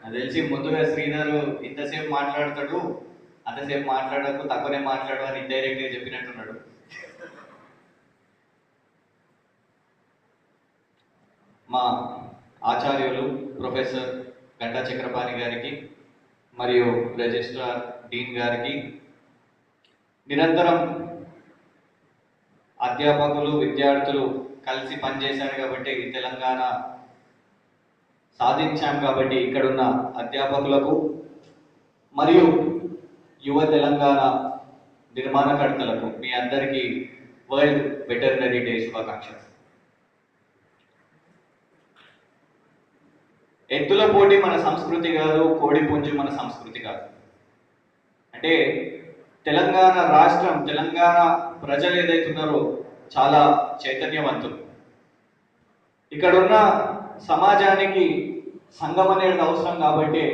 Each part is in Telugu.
నాకు తెలిసి ముందుగా శ్రీధర్ ఇంతసేపు మాట్లాడతాడు, అంతసేపు మాట్లాడకు, తక్కువనే మాట్లాడు అని ఇండైరెక్ట్ గా చెప్పినట్టున్నాడు. మా ఆచార్యులు ప్రొఫెసర్ గంటా చక్రపాణి గారికి మరియు రిజిస్ట్రార్ డీన్ గారికి, నిరంతరం అధ్యాపకులు విద్యార్థులు కలిసి పనిచేశారు కాబట్టి ఈ తెలంగాణ సాధించాం కాబట్టి ఇక్కడున్న అధ్యాపకులకు మరియు యువ తెలంగాణ నిర్మాణకర్తలకు మీ అందరికీ వరల్డ్ వెటర్నరీ డే శుభాకాంక్షలు. ఎద్దుల పోటీ మన సంస్కృతి కాదు, కోడి పుంజు మన సంస్కృతి కాదు. అంటే తెలంగాణ రాష్ట్రం, తెలంగాణ ప్రజలు ఏదైతున్నారో చాలా చైతన్యవంతులు. ఇక్కడున్న సమాజానికి సంఘం అనేది అవసరం కాబట్టి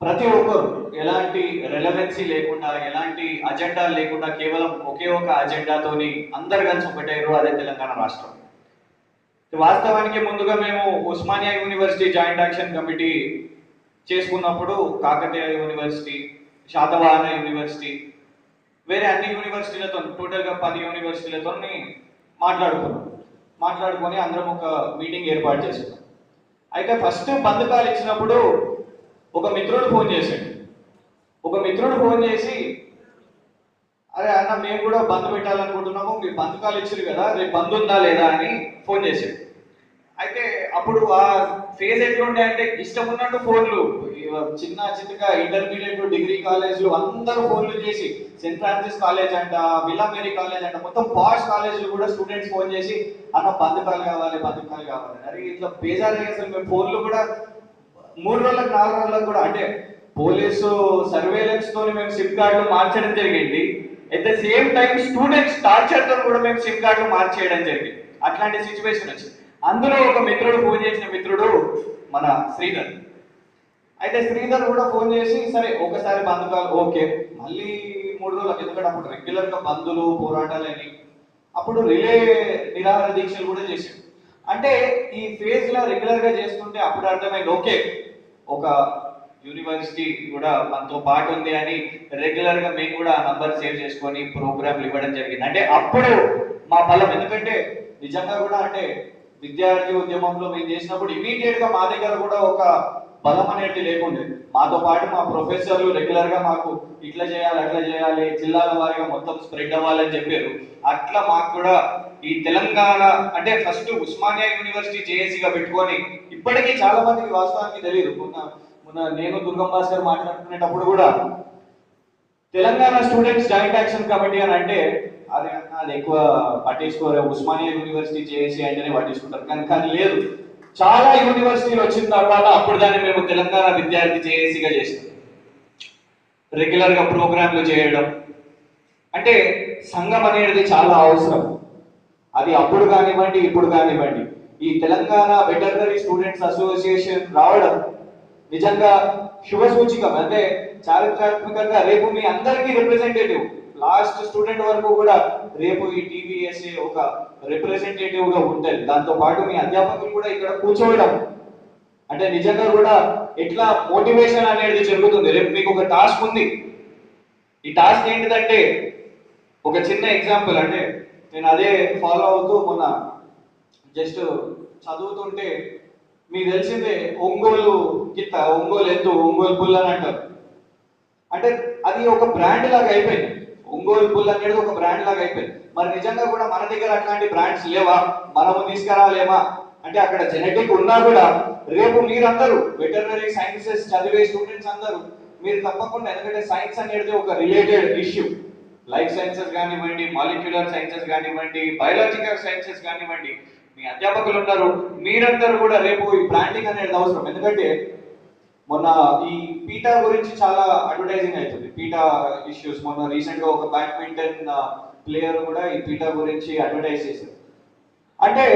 ప్రతి ఒక్కరు ఎలాంటి రెలవెన్సీ లేకుండా, ఎలాంటి అజెండా లేకుండా కేవలం ఒకే ఒక అజెండాతోని అందరు కలిసి ఒకటేరు, అదే తెలంగాణ రాష్ట్రం. వాస్తవానికి ముందుగా మేము Osmania university joint action committee చేసుకున్నప్పుడు కాకతీయ యూనివర్సిటీ, శాతవాహన యూనివర్సిటీ, వేరే అన్ని యూనివర్సిటీలతో టోటల్గా 10 యూనివర్సిటీలతో మాట్లాడుకొని అందరం ఒక మీటింగ్ ఏర్పాటు చేసుకున్నాం. అయితే ఫస్ట్ బంధకాలు ఇచ్చినప్పుడు ఒక మిత్రుడు ఫోన్ చేసి అరే అన్న మేము కూడా బంద్ పెట్టాలనుకుంటున్నాము, మీరు బంధకాలు ఇచ్చారు కదా, రేపు బంద్ ఉందా లేదా అని ఫోన్ చేశాడు. అయితే అప్పుడు ఆ ఫేజ్ ఎట్లుండే అంటే ఇష్టం ఉన్నట్టు ఫోన్లు, చిన్నగా ఇంటర్మీడియట్ డిగ్రీ కాలేజీలు అందరూ ఫోన్లు చేసి, సెయింట్ ఫ్రాన్సిస్ కాలేజ్ అంట, విలా మేరీ కాలేజ్ అంట, మొత్తం పాష్ కాలేజీలు కూడా స్టూడెంట్స్ ఫోన్ చేసి అన్న బంధకాలు కావాలి అరే ఇట్లా బేజారు. అసలు మేము ఫోన్లు కూడా 3 రోజులకు 4 రోజులకు కూడా, అంటే పోలీసు సర్వేలెన్స్ తోని మేము సిమ్ కార్డులు మార్చడం జరిగింది. At the same time students torture తో కూడా మేము సిమ్ కార్డులు మార్చేయడం జరిగింది. అట్లాంటి సిచ్యువేషన్ వచ్చింది. అందులో ఒక మిత్రుడు ఫోన్ చేసిన మిత్రుడు మన శ్రీధర్. అయితే శ్రీధర్ కూడా ఫోన్ చేసి సరే ఒకసారి బంధుకాలు ఓకే, మళ్ళీ 3 రోజులకు, ఎందుకంటే అప్పుడు రెగ్యులర్ గా బంధులు పోరాటాలని, అప్పుడు రిలే నిరాహార దీక్షలు కూడా చేసాడు. అంటే ఈ ఫేజ్ లో రెగ్యులర్ గా చేస్తుంటే అప్పుడు అర్థమైంది ఓకే, ఒక యూనివర్సిటీ కూడా మనతో పాటు ఉంది అని రెగ్యులర్ గా మేము కూడా నంబర్ సేవ్ చేసుకొని ప్రోగ్రాంలు ఇవ్వడం జరిగింది. అంటే అప్పుడు మా బలం, ఎందుకంటే నిజంగా కూడా అంటే విద్యార్థి ఉద్యమంలో మేము చేసినప్పుడు ఇమీడియట్ గా మా దగ్గర కూడా ఒక బలం అనేది లేకుండే. మాతో పాటు మా ప్రొఫెసర్లు రెగ్యులర్ గా మాకు ఇట్లా చేయాలి అట్లా చేయాలి, జిల్లాల వారిగా మొత్తం స్ప్రెడ్ అవ్వాలని చెప్పారు. అట్లా మాకు కూడా ఈ తెలంగాణ అంటే ఫస్ట్ ఉస్మానియా యూనివర్సిటీ జేఏసీగా పెట్టుకొని, ఇప్పటికీ చాలా మందికి వాస్తవానికి తెలియదు. మొన్న నేను దుర్గం భాస్కర్ మాట్లాడుకునేటప్పుడు కూడా Telangana students joint action committee అని అంటే అది ఎక్కువ పట్టించుకోరు, ఉస్మానియా యూనివర్సిటీ జేఏసీ అంటేనే పట్టించుకుంటారు. కానీ లేదు, చాలా యూనివర్సిటీలు వచ్చిన తర్వాత అప్పుడు దాన్ని మేము తెలంగాణ విద్యార్థి జేఏసీగా చేసినాం. రెగ్యులర్ గా ప్రోగ్రాంలు చేయడం, అంటే సంఘం అనేది చాలా అవసరం. అది అప్పుడు కానివ్వండి, ఇప్పుడు కానివ్వండి. ఈ తెలంగాణ వెటర్నరీ స్టూడెంట్స్ అసోసియేషన్ రావడం నిజంగా శుభ సూచికం. అంటే చారిత్రాత్మకంగా రేపు మీ అందరికీ రిప్రజెంటేటివ్, లాస్ట్ స్టూడెంట్ వరకు కూడా రేపు ఈ టీవీఎస్ఏ ఒక రిప్రజెంటేటివ్ గా ఉంటుంది. దాంతో పాటు మీ అధ్యాపకులు కూడా ఇక్కడ కూర్చోవడం అంటే నిజంగా కూడా ఎట్లా మోటివేషన్ అనేది జరుగుతుంది. రేపు మీకు ఒక టాస్క్ ఉంది. ఈ టాస్క్ ఏంటిదంటే ఒక చిన్న ఎగ్జాంపుల్, అంటే నేను అదే ఫాలో అవుతూ మొన్న జస్ట్ చదువుతుంటే, మీకు తెలిసిందే ఒంగోలు గిత్త, ఒంగోలు ఎద్దు, ఒంగోలు బుల్ అని అంటారు. అంటే అది ఒక బ్రాండ్ లాగా అయిపోయింది. ఒంగోలు బుల్ అనేది ఒక బ్రాండ్ లాగా అయిపోయింది. మరి నిజంగా కూడా మన దగ్గర అట్లాంటి బ్రాండ్స్ లేవా, మనము తీసుకురాలేమా అంటే అక్కడ జెనెటిక్ ఉన్నా కూడా రేపు మీరందరూ వెటర్నరీ సైన్సెస్ చదివే స్టూడెంట్స్ అందరూ మీరు తప్పకుండా, ఎందుకంటే సైన్స్ అనేది ఒక రిలేటెడ్ ఇష్యూ, లైఫ్ సైన్సెస్ కానివ్వండి, మాలిక్యులర్ సైన్సెస్ కానివ్వండి, బయాలజికల్ సైన్సెస్ కానివ్వండి, మీ అధ్యాపకులు ఉన్నారు, మీరందరూ కూడా రేపు ఈ బ్రాండింగ్ అనేది అవసరం. ఎందుకంటే మొన్న ఈ పీటా గురించి చాలా అడ్వర్టైజింగ్ అవుతుంది, పీటా ఇష్యూస్. మొన్న రీసెంట్ గా ఒక బ్యాడ్మింటన్ ప్లేయర్ కూడా ఈ పీటా గురించి అడ్వర్టైజ్ చేశారు. అంటే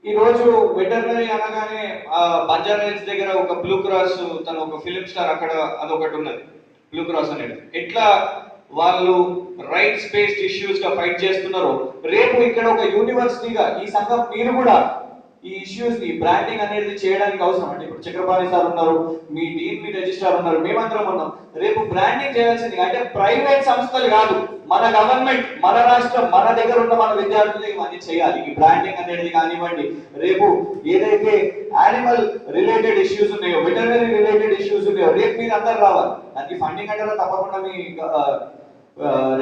ఈ రోజు వెటర్నరీ అనగానే బంజారా హిల్స్ దగ్గర ఒక బ్లూ క్రాస్, తన ఒక ఫిలిం స్టార్, అక్కడ అదొకటి ఉన్నది బ్లూ క్రాస్ అనేది. ఎట్లా వాళ్ళు రైట్స్ బేస్డ్ ఇష్యూస్ గా ఫైట్ చేస్తున్నారో, రేపు ఇక్కడ ఒక యూనివర్సిటీగా ఈ సంఘం మీరు కూడా ఈ ఇష్యూస్ ని బ్రాండింగ్ అనేది చేయడానికి అవసరం. అంటే ఇప్పుడు చక్రపాణి సార్ ఉన్నారు, మీ డీన్, మీ రిజిస్ట్రార్ ఉన్నారు, మేమందరం ఉన్నాం. రేపు బ్రాండింగ్ చేయాల్సింది అంటే ప్రైవేట్ సంస్థలు కాదు, మన గవర్నమెంట్, మన రాష్ట్రం, మన దగ్గర ఉన్న మన విద్యార్థులు ఇవన్నీ చేయాలి. ఈ బ్రాండింగ్ అనేది కానివ్వండి, రేపు ఏదైతే యానిమల్ రిలేటెడ్ ఇష్యూస్ ఉన్నాయో, వెటర్నరీ రిలేటెడ్ ఇష్యూస్ ఉన్నాయో, రేపు మీరు అందరు రావాలి. దానికి ఫండింగ్ అంటారా, తప్పకుండా మీ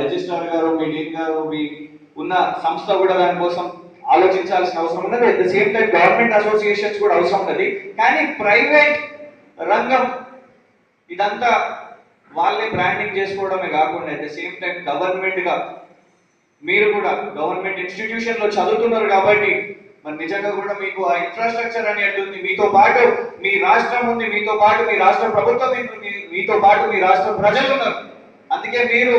రిజిస్ట్రార్ గారు, మీ డీన్ గారు, మీ ఉన్న సంస్థ కూడా దానికోసం ఆలోచించాల్సిన అవసరం ఉన్నది. At the same time government associations కూడా అవసరం ఉన్నది. కానీ ప్రైవేట్ రంగం ఇదంతా వాళ్ళే బ్రాండింగ్ చేసుకోవడమే కాకుండా at the same time government గా మీరు కూడా గవర్నమెంట్ ఇన్స్టిట్యూషన్ లో చదువుతున్నారు కాబట్టి మరి నిజంగా కూడా మీకు ఆ ఇన్ఫ్రాస్ట్రక్చర్ అనేది ఉంది, మీతో పాటు మీ రాష్ట్రం ఉంది, మీతో పాటు మీ రాష్ట్ర ప్రభుత్వం ఉంది, మీతో పాటు మీ రాష్ట్ర ప్రజలు ఉన్నారు. అందుకే మీరు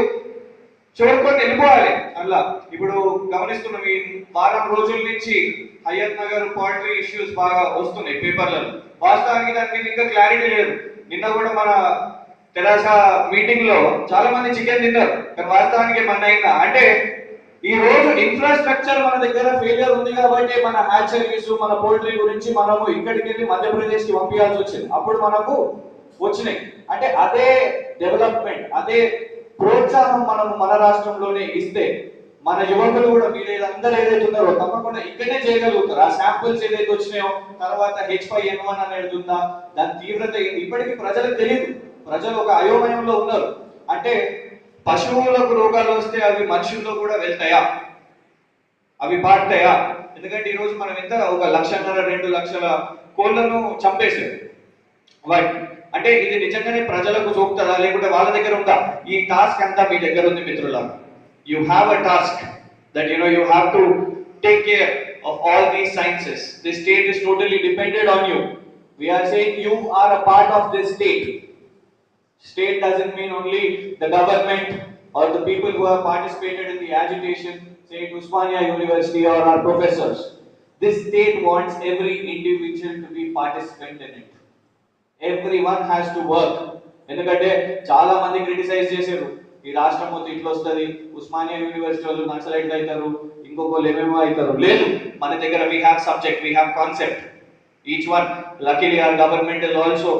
చూడుకొని వెళ్ళిపోవాలి. అలా ఇప్పుడు గమనిస్తున్నాం, ఈ వారం రోజుల నుంచి హయత్ నగర్ పోల్ట్రీ ఇష్యూస్ బాగా వస్తున్నాయి పేపర్లలో. వాస్తవానికి దాని మీద ఇంకా క్లారిటీ లేదు. నిన్న కూడా మన తెరాస మీటింగ్ లో చాలా మంది చికెన్ తిన్నారు, కానీ వాస్తవానికి మన అయిందా అంటే ఈ రోజు ఇన్ఫ్రాస్ట్రక్చర్ మన దగ్గర ఫెయిలియర్ ఉంది కాబట్టి మన హ్యాచరీస్, మన పోల్ట్రీ గురించి మనము ఇక్కడికి వెళ్ళి మధ్యప్రదేశ్ కి పంపించాల్సి వచ్చింది. అప్పుడు మనకు వచ్చినాయి. అంటే అదే డెవలప్మెంట్, అదే ప్రోత్సాహం మనము మన రాష్ట్రంలోనే ఇస్తే మన యువకులు కూడా మీరు అందరూ ఏదైతే ఉన్నారో తప్పకుండా ఇక్కడనే చేయగలుగుతారు. ఆ శాంపుల్స్ ఏదైతే వచ్చినాయో, తర్వాత H5N1 అనేది ఉందా, దాని తీవ్రత ఇప్పటికీ ప్రజలకు తెలియదు. ప్రజలు ఒక అయోమయంలో ఉన్నారు. అంటే పశువులకు రోగాలు వస్తే అవి మనుషుల్లో కూడా వెళ్తాయా, అవి పాడతాయా? ఎందుకంటే ఈ రోజు మనం ఎంత 1.5-2 లక్షల కోళ్లను చంపేశారు. అంటే ఇది నిజంగానే ప్రజలకు చూపుతుందా లేకుంటే వాళ్ళ దగ్గర ఉందా? ఈ టాస్క్ అంతా మీ దగ్గర ఉంది మిత్రులారా. You have a task that you have to take care of all these sciences. The state is totally dependent on you. We are saying you are a part of this state. State doesn't mean only the government or the people who have participated in the agitation, say at Usmania University or our professors. This state wants every individual to be participant in it. Everyone has to work. ఎందుకంటే చాలా మంది క్రిటిసైజ్ చేశారు, ఈ రాష్ట్రం మొత్తం ఇట్లా వస్తుంది, ఉస్మానియా యూనివర్సిటీ వాళ్ళు నక్సలైట్లు అవుతారు, ఇంకొకళ్ళు ఏమేమో అవుతారు. లేదు, మన దగ్గర we have subject, we have concept. Each one, luckily our government is also,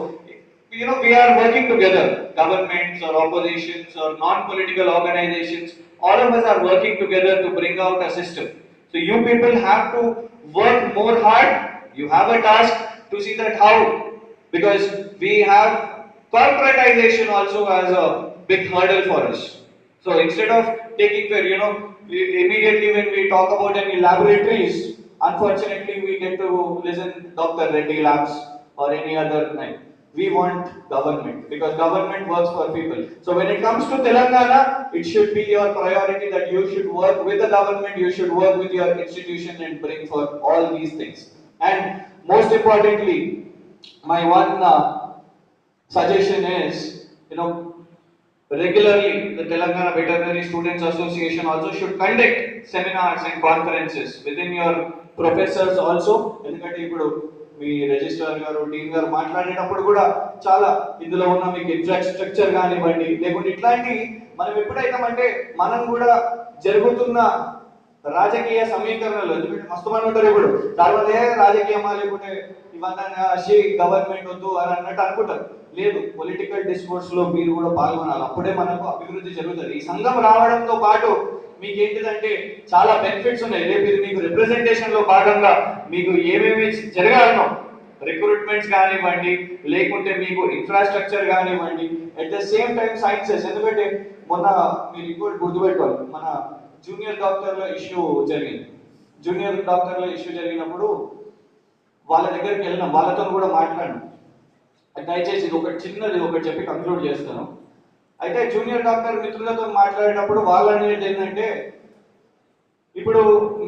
we are working together. Governments or oppositions or non-political organizations, all of us are working together to bring out a system. So you people have to work more hard. You have a task to see that how, because we have corporatization also as a big hurdle for us. So instead of taking care, immediately when we talk about any laboratories, unfortunately we get to listen Dr. Reddy Labs or any other name. We want government because government works for people. So when it comes to Telangana, it should be your priority that you should work with the government, you should work with your institution and bring for all these things. And most importantly, my one suggestion is, regularly the Telangana Veterinary Students Association also should conduct seminars and conferences within your professors also. ఎందుకంటే ఇప్పుడు మీ రిజిస్ట్రార్ గారు, డీన్ గారు మాట్లాడేటప్పుడు కూడా చాలా ఇందులో ఉన్న మీకు ఇన్ఫ్రాస్ట్రక్చర్ కానివ్వండి, లేకుంటే ఇట్లాంటి మనం ఎప్పుడైతామంటే మనం కూడా జరుగుతున్న రాజకీయ సమీకరణలు, ఎందుకంటే మస్తు మంది ఉంటారు ఇప్పుడు తర్వాత రాజకీయమా లేకుంటే ఇవన్నీ గవర్నమెంట్ వద్దు అని అన్నట్టు అనుకుంటారు. లేదు, పొలిటికల్ డిస్కోర్స్ లో మీరు కూడా పాల్గొనాలి, అప్పుడే మనకు అభివృద్ధి జరుగుతుంది. ఈ సంఘం రావడంతో పాటు మీకు ఏంటిదంటే చాలా బెనిఫిట్స్ ఉన్నాయి. రేపు ఇది మీకు రిప్రజెంటేషన్ లో భాగంగా మీకు ఏమేమి జరగాలనో, రిక్రూట్మెంట్స్ కానివ్వండి, లేకుంటే మీకు ఇన్ఫ్రాస్ట్రక్చర్ కానివ్వండి, at the same time sciences. ఎందుకంటే మొన్న మీరు ఇంకోటి గుర్తుపెట్టుకోవాలి, మన జూనియర్ డాక్టర్ల ఇష్యూ జరిగింది. జూనియర్ డాక్టర్ల ఇష్యూ జరిగినప్పుడు వాళ్ళ దగ్గరికి వెళ్ళినాం, వాళ్ళతో కూడా మాట్లాడినాం. దయచేసి ఇది ఒకటి చిన్నది ఒకటి చెప్పి కంక్లూడ్ చేస్తాను. అయితే జూనియర్ డాక్టర్ మిత్రులతో మాట్లాడేటప్పుడు వాళ్ళు అనేది ఏంటంటే, ఇప్పుడు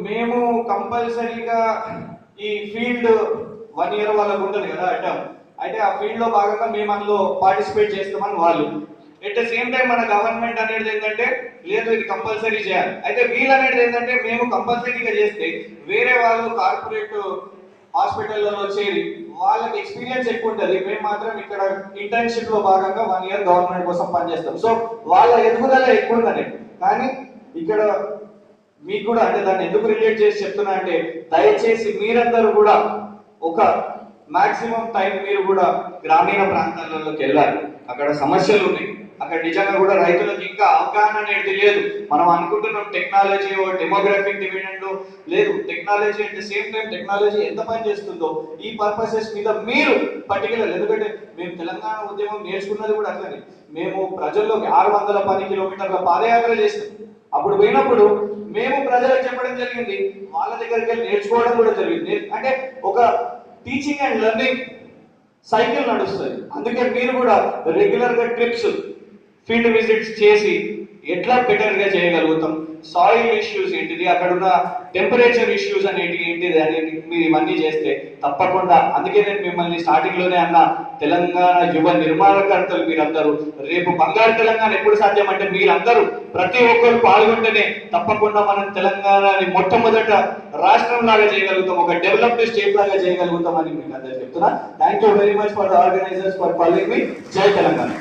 మేము కంపల్సరీగా ఈ ఫీల్డ్ 1 year వాళ్ళకు ఉంటుంది కదా అటమ్, అయితే ఆ ఫీల్డ్ లో భాగంగా మేము అందులో పార్టిసిపేట్ చేస్తామని వాళ్ళు. ఎట్ ద సేమ్ టైం మన గవర్నమెంట్ అనేది ఏంటంటే లేదు, ఇది కంపల్సరీ చేయాలి. అయితే వీళ్ళు అనేది ఏంటంటే మేము కంపల్సరీగా చేస్తే వేరే వాళ్ళు కార్పొరేట్ హాస్పిటల్లో చేరి వాళ్ళకి ఎక్స్పీరియన్స్ ఎక్కువ ఉంటుంది, మేము మాత్రం ఇక్కడ ఇంటర్న్షిప్ లో భాగంగా 1 year గవర్నమెంట్ కోసం పనిచేస్తాం. సో వాళ్ళ ఎదుగుదల ఎక్కువ ఉందని. కానీ ఇక్కడ మీకు కూడా అంటే దాన్ని ఎందుకు రిలేట్ చేసి చెప్తున్నా అంటే దయచేసి మీరందరూ కూడా ఒక మాక్సిమం టైం మీరు కూడా గ్రామీణ ప్రాంతాలలోకి వెళ్ళాలి. అక్కడ సమస్యలు ఉన్నాయి, అక్కడ నిజంగా కూడా రైతులకు ఇంకా అవగాహన అనేది లేదు. మనం అనుకుంటున్నాం టెక్నాలజీ డెమోగ్రఫిక్ డివిడెండ్ లేదు, technology at the same time technology ఎంత పని చేస్తుందో ఈ పర్పసెస్ మీద మీరు పర్టికులర్, ఎందుకంటే మేము తెలంగాణ ఉద్యమం నేర్చుకున్నది కూడా అట్లనే. మేము ప్రజల్లోకి 610 కిలోమీటర్ల పాదయాత్ర చేస్తాం. అప్పుడు పోయినప్పుడు మేము ప్రజలకు చెప్పడం జరిగింది, వాళ్ళ దగ్గరికి వెళ్ళి నేర్చుకోవడం కూడా జరిగింది. అంటే ఒక టీచింగ్ అండ్ లెర్నింగ్ సైకిల్ నడుస్తుంది. అందుకే మీరు కూడా రెగ్యులర్ గా ట్రిప్స్, ఫీల్డ్ విజిట్స్ చేసి ఎట్లా బెటర్ గా చేయగలుగుతాం, సాయిల్ ఇష్యూస్ ఏంటిది, అక్కడ ఉన్న టెంపరేచర్ ఇష్యూస్ అనేవి ఏంటిది అనేది మీరు ఇవన్నీ చేస్తే తప్పకుండా, అందుకే నేను మిమ్మల్ని స్టార్టింగ్ లోనే అన్న, తెలంగాణ యువ నిర్మాణకర్తలు మీరందరూ. రేపు బంగారు తెలంగాణ ఎప్పుడు సాధ్యం అంటే మీరందరూ ప్రతి ఒక్కరు పాల్గొంటేనే తప్పకుండా మనం తెలంగాణని మొట్టమొదట రాష్ట్రం లాగా చేయగలుగుతాం, ఒక డెవలప్డ్ స్టేట్ లాగా చేయగలుగుతాం అని మీకు అందరూ చెప్తున్నా. Thank you very much for the organisers for calling మీ. జై తెలంగాణ.